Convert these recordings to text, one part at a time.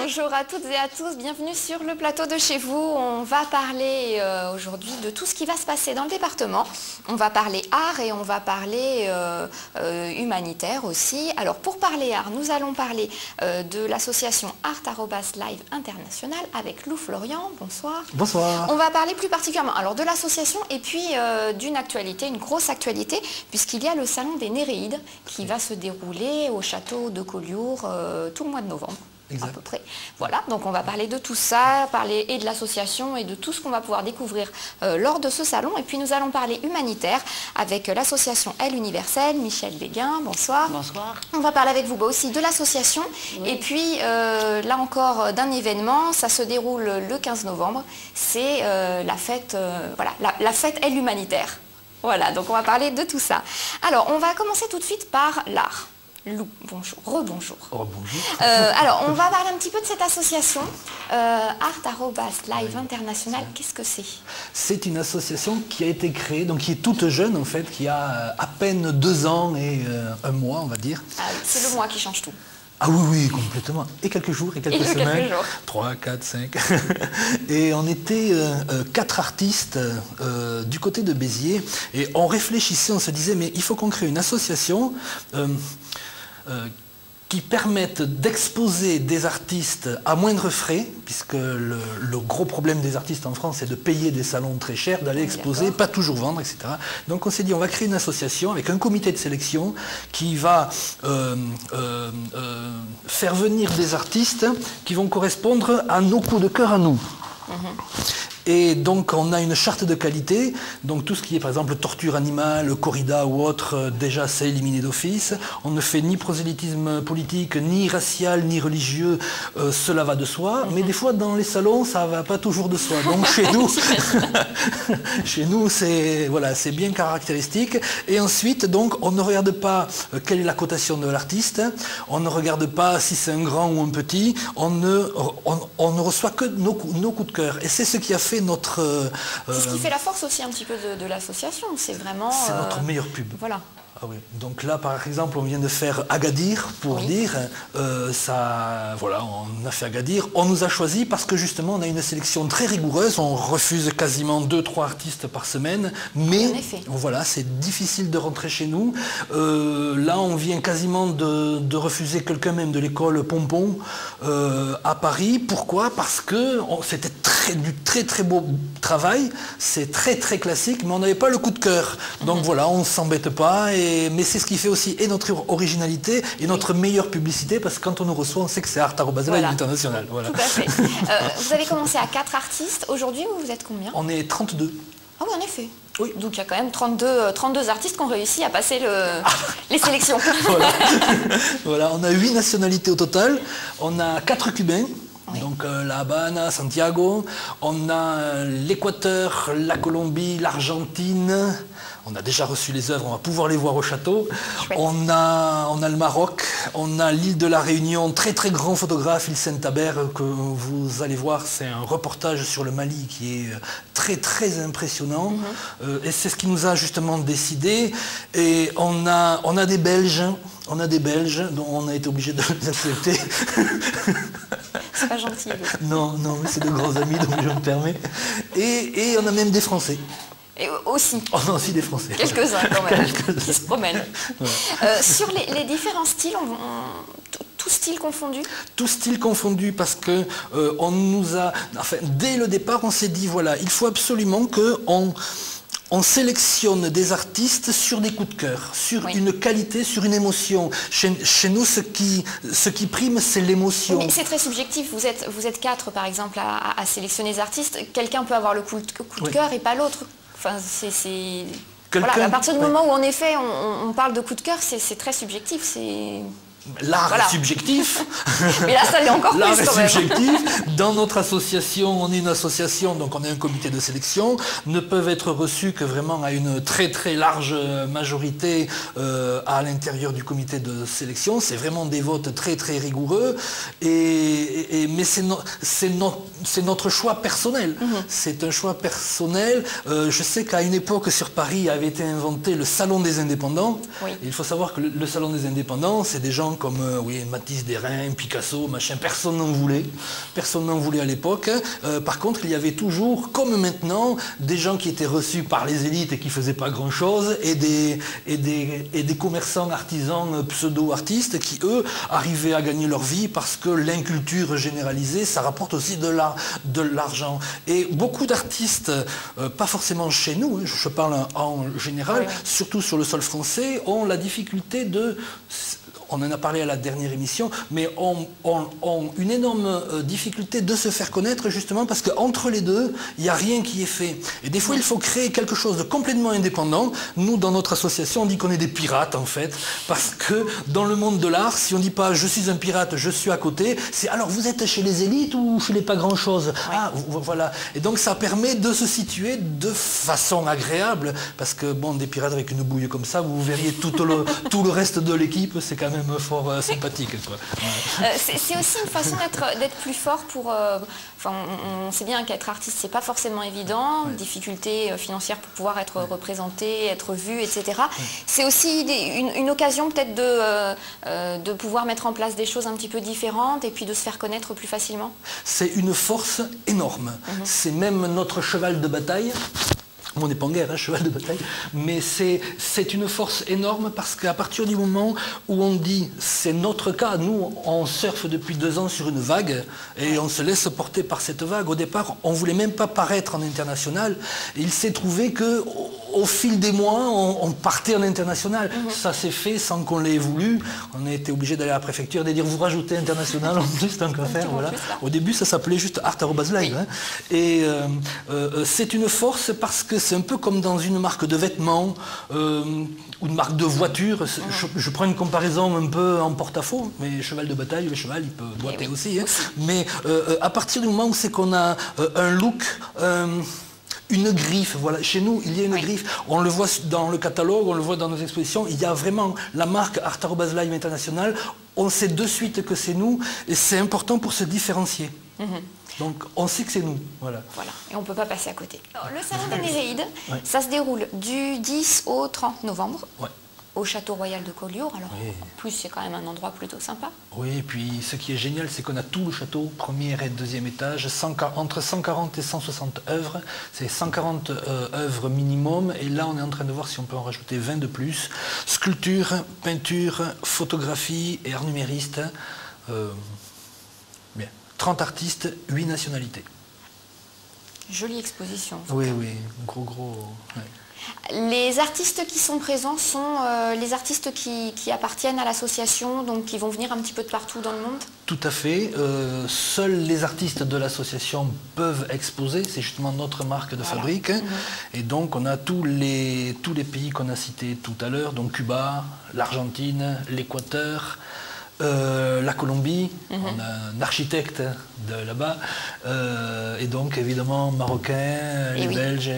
Bonjour à toutes et à tous, bienvenue sur le plateau de chez vous. On va parler aujourd'hui de tout ce qui va se passer dans le département. On va parler art et on va parler humanitaire aussi. Alors pour parler art, nous allons parler de l'association Art@Live International avec Lou Florian. Bonsoir. Bonsoir. On va parler plus particulièrement alors de l'association et puis d'une actualité, une grosse actualité, puisqu'il y a le salon des Néréides qui va se dérouler au château de Collioure tout le mois de novembre. Exact. À peu près. Voilà, donc on va parler de tout ça, parler et de l'association et de tout ce qu'on va pouvoir découvrir lors de ce salon. Et puis nous allons parler humanitaire avec l'association Elle Universelle, Michel Béguin, bonsoir. Bonsoir. On va parler avec vous aussi de l'association et puis là encore d'un événement, ça se déroule le 15 novembre, c'est la fête, voilà, la fête Elle Humanitaire. Voilà, donc on va parler de tout ça. Alors on va commencer tout de suite par l'art. Lou, bonjour, rebonjour. Rebonjour. Alors, on va parler un petit peu de cette association, Art@Live International. Qu'est-ce que c'est? C'est une association qui a été créée, donc qui est toute jeune en fait, qui a à peine 2 ans et 1 mois, on va dire. Ah oui, c'est le mois qui change tout. Ah oui, oui, complètement. Et quelques jours, et quelques semaines. Quelques jours. 3, 4, 5. Et on était 4 artistes du côté de Béziers. Et on réfléchissait, on se disait, mais il faut qu'on crée une association qui permettent d'exposer des artistes à moindre frais, puisque le gros problème des artistes en France, c'est de payer des salons très chers, d'aller exposer, pas toujours vendre, etc. Donc on s'est dit, on va créer une association avec un comité de sélection qui va faire venir des artistes qui vont correspondre à nos coups de cœur à nous. Et donc on a une charte de qualité, donc tout ce qui est par exemple torture animale, corrida ou autre, déjà c'est éliminé d'office. On ne fait ni prosélytisme politique, ni racial, ni religieux, cela va de soi. Mais des fois dans les salons ça va pas toujours de soi. Donc chez nous c'est voilà, c'est bien caractéristique. Et ensuite donc on ne regarde pas quelle est la cotation de l'artiste, on ne regarde pas si c'est un grand ou un petit, on ne reçoit que nos coups de cœur. Et c'est ce qui a fait notre... c'est ce qui fait la force aussi un petit peu de l'association, c'est vraiment... C'est notre meilleure pub. Voilà. Ah oui. Donc là, par exemple, on vient de faire Agadir, pour dire, ça, voilà, on a fait Agadir. On nous a choisi parce que justement, on a une sélection très rigoureuse. On refuse quasiment 2-3 artistes par semaine, mais voilà, c'est difficile de rentrer chez nous. Là, on vient quasiment de refuser quelqu'un même de l'école Pompon à Paris. Pourquoi? Parce que c'était du très beau travail. C'est très classique, mais on n'avait pas le coup de cœur. Donc voilà, on ne s'embête pas. Mais c'est ce qui fait aussi et notre originalité et notre meilleure publicité, parce que quand on nous reçoit, on sait que c'est Art@Live International. Voilà. Tout à fait. Vous avez commencé à 4 artistes. Aujourd'hui, vous êtes combien? On est 32. Ah oui, en effet. Oui. Donc il y a quand même 32 artistes qui ont réussi à passer les sélections. Voilà. Voilà, on a 8 nationalités au total. On a 4 Cubains. Oui. Donc la Habana, Santiago, on a l'Équateur, la Colombie, l'Argentine. On a déjà reçu les œuvres, on va pouvoir les voir au château. On a le Maroc, on a l'île de la Réunion, très grand photographe, Il Saint-Taber, que vous allez voir, c'est un reportage sur le Mali qui est très impressionnant. Et c'est ce qui nous a justement décidé. Et on a des Belges. On a des Belges dont on a été obligé de les accepter. C'est pas gentil. Non, mais c'est de grands amis, donc je me permets. Et on a même des Français. Et aussi. On a aussi des Français. Quelques-uns quand même, qui se promènent. Ouais. Sur les différents styles, tout style confondu? Tout style confondu, parce que on nous a... Enfin, dès le départ, on s'est dit, voilà, il faut absolument qu'on sélectionne des artistes sur des coups de cœur, sur une qualité, sur une émotion. Chez nous, ce qui prime, c'est l'émotion. Mais c'est très subjectif. Vous êtes 4, par exemple, à sélectionner des artistes. Quelqu'un peut avoir le coup de cœur et pas l'autre. Enfin, voilà, à partir du moment où, en effet, on parle de coup de cœur, c'est très subjectif. L'art est subjectif. Mais là, ça l'est encore plus. L'art est subjectif. Dans notre association, on est une association, donc on est un comité de sélection, ne peuvent être reçus que vraiment à une très large majorité à l'intérieur du comité de sélection. C'est vraiment des votes très rigoureux. Mais c'est notre choix personnel. C'est un choix personnel. Je sais qu'à une époque, sur Paris, avait été inventé le Salon des Indépendants. Il faut savoir que le Salon des Indépendants, c'est des gens comme oui, Matisse, Derain, Picasso, machin, personne n'en voulait. Personne n'en voulait à l'époque. Par contre, il y avait toujours, comme maintenant, des gens qui étaient reçus par les élites et qui ne faisaient pas grand-chose, et des commerçants, artisans, pseudo-artistes qui, eux, arrivaient à gagner leur vie parce que l'inculture généralisée, ça rapporte aussi de l'argent. Et beaucoup d'artistes, pas forcément chez nous, hein, je parle en général, surtout sur le sol français, ont la difficulté de... On en a parlé à la dernière émission, mais ont une énorme difficulté de se faire connaître justement parce qu'entre les deux, il n'y a rien qui est fait. Et des fois, il faut créer quelque chose de complètement indépendant. Nous, dans notre association, on dit qu'on est des pirates en fait, parce que dans le monde de l'art, si on ne dit pas « je suis un pirate, je suis à côté », c'est « alors vous êtes chez les élites ou chez les pas grand-chose » Ah, voilà. Et donc ça permet de se situer de façon agréable, parce que bon, des pirates avec une bouille comme ça, vous verriez tout le reste de l'équipe, c'est quand même fort sympathique. C'est aussi une façon d'être plus fort pour... Enfin, on sait bien qu'être artiste, c'est pas forcément évident, difficultés financières pour pouvoir être représenté, être vu, etc. C'est aussi une occasion peut-être de pouvoir mettre en place des choses un petit peu différentes et puis de se faire connaître plus facilement. C'est une force énorme. C'est même notre cheval de bataille. On n'est pas en guerre, hein, cheval de bataille, mais c'est une force énorme parce qu'à partir du moment où on dit, c'est notre cas, nous on surfe depuis 2 ans sur une vague et on se laisse porter par cette vague. Au départ, on ne voulait même pas paraître en international. Et il s'est trouvé qu'au fil des mois, on partait en international. Ça s'est fait sans qu'on l'ait voulu. On a été obligé d'aller à la préfecture et de dire, vous rajoutez international en plus, tant qu'à faire. Voilà. Au début, ça s'appelait juste art@live. Hein. Et c'est une force parce que c'est un peu comme dans une marque de vêtements ou une marque de voiture. Je prends une comparaison un peu en porte-à-faux, mais cheval de bataille, le cheval, il peut boiter aussi. Hein. Mais à partir du moment où c'est qu'on a un look... une griffe, voilà. Chez nous, il y a une griffe. On le voit dans le catalogue, on le voit dans nos expositions. Il y a vraiment la marque art@live international. On sait de suite que c'est nous et c'est important pour se différencier. Donc on sait que c'est nous. Voilà. Et on ne peut pas passer à côté. Alors, le salon des Néréides, ça se déroule du 10 au 30 novembre. Au Château Royal de Collioure. Alors, en plus, c'est quand même un endroit plutôt sympa. Oui, et puis ce qui est génial, c'est qu'on a tout le château, premier et deuxième étage, entre 140 et 160 œuvres. C'est 140 œuvres minimum. Et là, on est en train de voir si on peut en rajouter 20 de plus. Sculpture, peinture, photographie et art numériste. Bien. 30 artistes, 8 nationalités. Jolie exposition. Oui, gros. Ouais. Les artistes qui sont présents sont les artistes qui appartiennent à l'association, donc qui vont venir un petit peu de partout dans le monde? Tout à fait. Seuls les artistes de l'association peuvent exposer. C'est justement notre marque de fabrique. Et donc on a tous les pays qu'on a cités tout à l'heure, donc Cuba, l'Argentine, l'Équateur, la Colombie, on a un architecte de là-bas, et donc évidemment marocains, les Belges,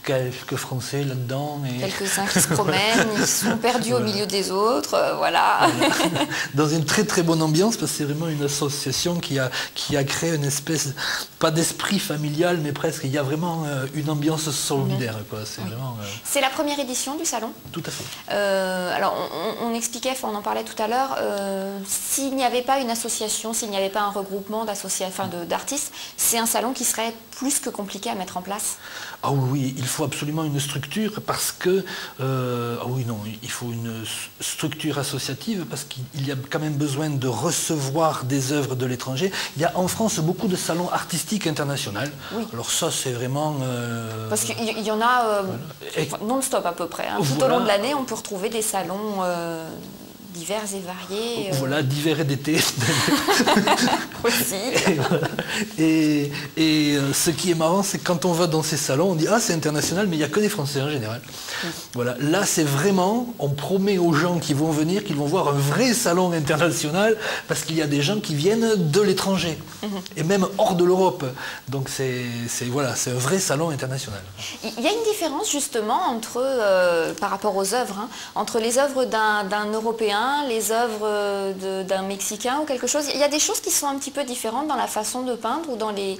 quelques Français là-dedans. Quelques-uns qui se promènent, ils sont perdus au milieu des autres, voilà. Dans une très bonne ambiance, parce que c'est vraiment une association qui a créé une espèce, pas d'esprit familial, mais presque, il y a vraiment une ambiance solidaire. C'est la première édition du salon? Tout à fait. Alors on expliquait, on en parlait tout à l'heure, s'il n'y avait pas une association, s'il n'y avait pas un regroupement d'artistes, c'est un salon qui serait plus que compliqué à mettre en place? Ah oui, il faut absolument une structure parce que... il faut une structure associative parce qu'il y a quand même besoin de recevoir des œuvres de l'étranger. Il y a en France beaucoup de salons artistiques internationaux. Alors ça, c'est vraiment... Parce qu'il y en a non-stop à peu près. Hein. Tout au long de l'année, on peut retrouver des salons... divers et variés. Voilà, d'hiver et d'été. Aussi. Et ce qui est marrant, c'est que quand on va dans ces salons, on dit « Ah, c'est international, mais il n'y a que des Français en général. » Voilà, là, c'est vraiment, on promet aux gens qui vont venir qu'ils vont voir un vrai salon international parce qu'il y a des gens qui viennent de l'étranger et même hors de l'Europe. Donc, c'est un vrai salon international. Il y a une différence justement entre, par rapport aux œuvres, entre les œuvres d'un Européen, les œuvres d'un Mexicain ou quelque chose. Il y a des choses qui sont un petit peu différentes dans la façon de peindre ou dans les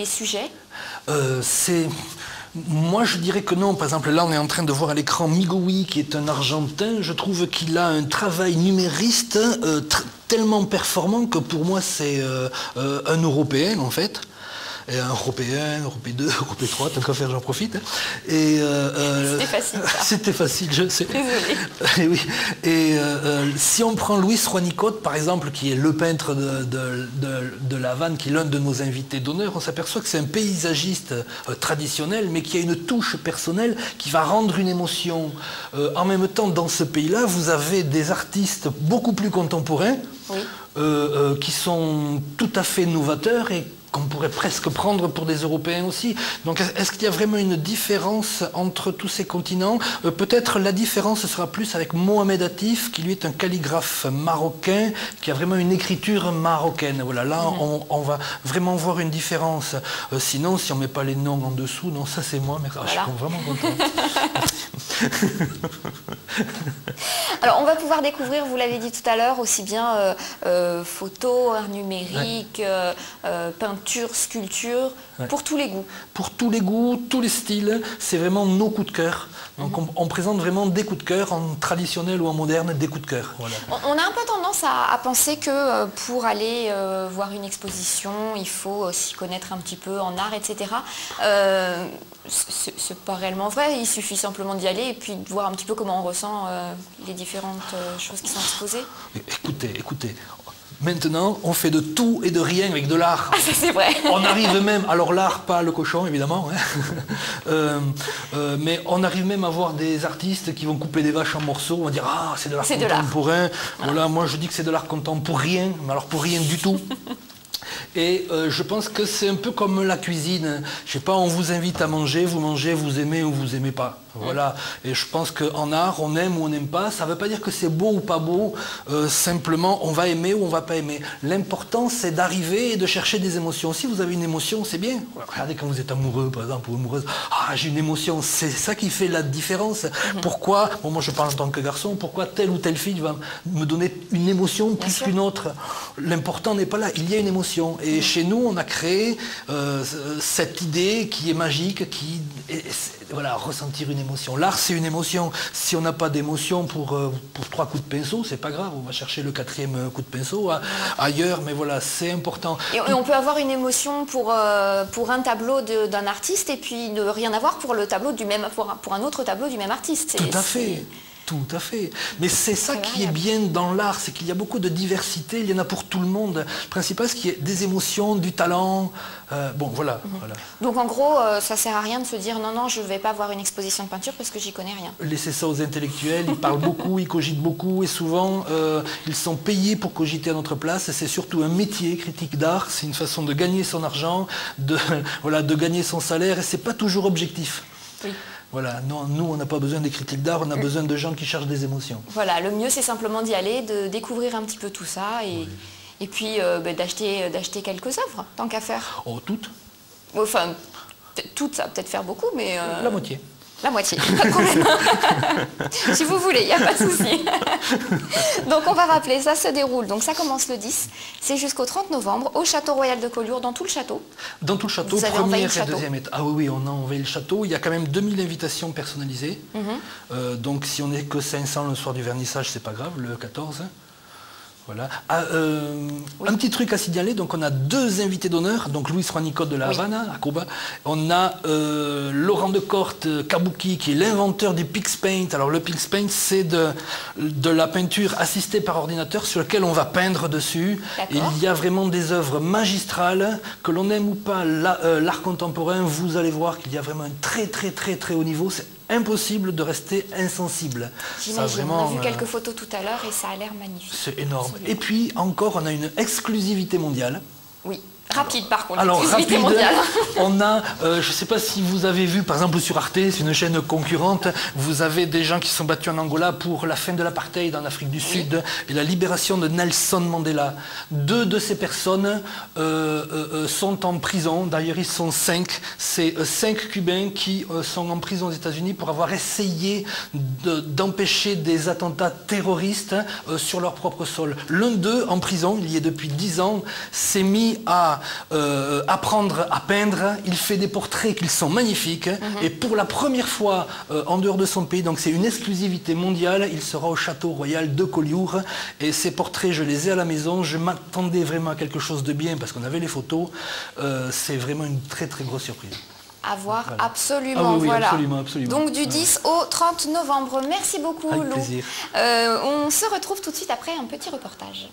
sujets. Moi, je dirais que non. Par exemple, là, on est en train de voir à l'écran Migoui, qui est un Argentin. Je trouve qu'il a un travail numériste tellement performant que pour moi, c'est un Européen, en fait. Et un Européen, Europé 2, Europé 3, tant qu'à faire, j'en profite. C'était facile, ça. C'était facile, je sais. Désolée. Et oui. Et si on prend Luis Juanicote, par exemple, qui est le peintre de La Havane, qui est l'un de nos invités d'honneur, on s'aperçoit que c'est un paysagiste traditionnel, mais qui a une touche personnelle qui va rendre une émotion. En même temps, dans ce pays-là, vous avez des artistes beaucoup plus contemporains, oui. Qui sont tout à fait novateurs et qu'on pourrait presque prendre pour des Européens aussi. Donc est-ce qu'il y a vraiment une différence entre tous ces continents? Peut-être la différence sera plus avec Mohamed Hatif, qui lui est un calligraphe marocain, qui a vraiment une écriture marocaine. Voilà, là on va vraiment voir une différence. Sinon, si on ne met pas les noms en dessous, non, ça c'est moi, mais voilà. Je suis vraiment content. Alors on va pouvoir découvrir, vous l'avez dit tout à l'heure, aussi bien photo, art numérique, peinture, sculpture, pour tous les goûts. Pour tous les goûts, tous les styles, c'est vraiment nos coups de cœur. Donc on présente vraiment des coups de cœur, en traditionnel ou en moderne, des coups de cœur. Voilà. On a un peu tendance à penser que pour aller voir une exposition, il faut s'y connaître un petit peu en art, etc. C'est pas réellement vrai, il suffit simplement d'y aller et puis de voir un petit peu comment on ressent les différentes choses qui sont exposées. Écoutez, maintenant on fait de tout et de rien avec de l'art. Ah, ça c'est vrai. On arrive même, alors l'art, pas le cochon évidemment, hein, mais on arrive même à voir des artistes qui vont couper des vaches en morceaux, on va dire ah c'est de l'art contemporain. Voilà, moi je dis que c'est de l'art contemporain, mais alors pour rien du tout. Et je pense que c'est un peu comme la cuisine. Je sais pas, on vous invite à manger, vous aimez ou vous aimez pas. Voilà. Et je pense qu'en art, on aime ou on n'aime pas. Ça ne veut pas dire que c'est beau ou pas beau. Simplement, on va aimer ou on va pas aimer. L'important, c'est d'arriver et de chercher des émotions. Si vous avez une émotion, c'est bien. Regardez quand vous êtes amoureux, par exemple, ou amoureuse. Ah, j'ai une émotion. C'est ça qui fait la différence. Pourquoi, bon, moi je parle en tant que garçon, pourquoi telle ou telle fille va me donner une émotion plus qu'une autre? L'important n'est pas là. Il y a une émotion. Et chez nous, on a créé cette idée qui est magique, voilà, ressentir une émotion. L'art, c'est une émotion. Si on n'a pas d'émotion pour 3 coups de pinceau, c'est pas grave. On va chercher le 4e coup de pinceau ailleurs, mais voilà, c'est important. Et on peut avoir une émotion pour un tableau d'un artiste et puis ne rien avoir pour le tableau pour un autre tableau du même artiste. Tout à fait. Tout à fait. Mais c'est ça qui est bien dans l'art, c'est qu'il y a beaucoup de diversité, il y en a pour tout le monde. Le principal, c'est qu'il y ait des émotions, du talent. Bon, voilà, voilà. Donc en gros, ça ne sert à rien de se dire non, non, je ne vais pas voir une exposition de peinture parce que j'y connais rien. Laissez ça aux intellectuels, ils parlent beaucoup, ils cogitent beaucoup et souvent, ils sont payés pour cogiter à notre place. C'est surtout un métier, critique d'art, c'est une façon de gagner son argent, voilà, de gagner son salaire et ce n'est pas toujours objectif. Oui. Voilà, non, nous on n'a pas besoin des critiques d'art, on a besoin de gens qui cherchent des émotions. Voilà, le mieux c'est simplement d'y aller, de découvrir un petit peu tout ça et puis d'acheter quelques œuvres, tant qu'à faire. Oh, toutes? Enfin, toutes, ça va peut-être faire beaucoup, mais... La moitié. La moitié, pas de problème. Si vous voulez, il n'y a pas de souci. Donc on va rappeler, ça se déroule, donc ça commence le 10, c'est jusqu'au 30 novembre au Château Royal de Collioure, dans tout le château. Dans tout le château, première et deuxième étage. Ah oui, on a envahi le château, il y a quand même 2000 invitations personnalisées. Donc si on n'est que 500 le soir du vernissage, c'est pas grave, le 14. Voilà. Un petit truc à signaler, donc on a 2 invités d'honneur, donc Luis Juanicote de La Havane, à Cuba. On a Laurent Decorte Kabuki, qui est l'inventeur du Pix Paint. Alors le Pix Paint, c'est de la peinture assistée par ordinateur sur laquelle on va peindre dessus. Et il y a vraiment des œuvres magistrales, que l'on aime ou pas l'art contemporain, vous allez voir qu'il y a vraiment un très haut niveau. C'est impossible de rester insensible. J'imagine, on a vu quelques photos tout à l'heure et ça a l'air magnifique. C'est énorme. Et puis encore, on a une exclusivité mondiale. Oui. Rapide par contre, exclusivité mondiale. On a, je ne sais pas si vous avez vu, par exemple sur Arte, c'est une chaîne concurrente, vous avez des gens qui se sont battus en Angola pour la fin de l'apartheid en Afrique du Sud et la libération de Nelson Mandela. 2 de ces personnes sont en prison, d'ailleurs ils sont 5, c'est 5 Cubains qui sont en prison aux États-Unis pour avoir essayé d'empêcher des attentats terroristes sur leur propre sol. L'un d'eux, en prison, il y est depuis 10 ans, s'est mis à va apprendre à peindre. Il fait des portraits qui sont magnifiques. Et pour la première fois en dehors de son pays, donc c'est une exclusivité mondiale, il sera au Château Royal de Collioure. Et ces portraits, je les ai à la maison. Je m'attendais vraiment à quelque chose de bien parce qu'on avait les photos. C'est vraiment une très très grosse surprise. À voir Voilà. absolument. Ah oui, oui, voilà. absolument, absolument. Donc du 10 au 30 novembre. Merci beaucoup, Avec Lou. plaisir. On se retrouve tout de suite après un petit reportage.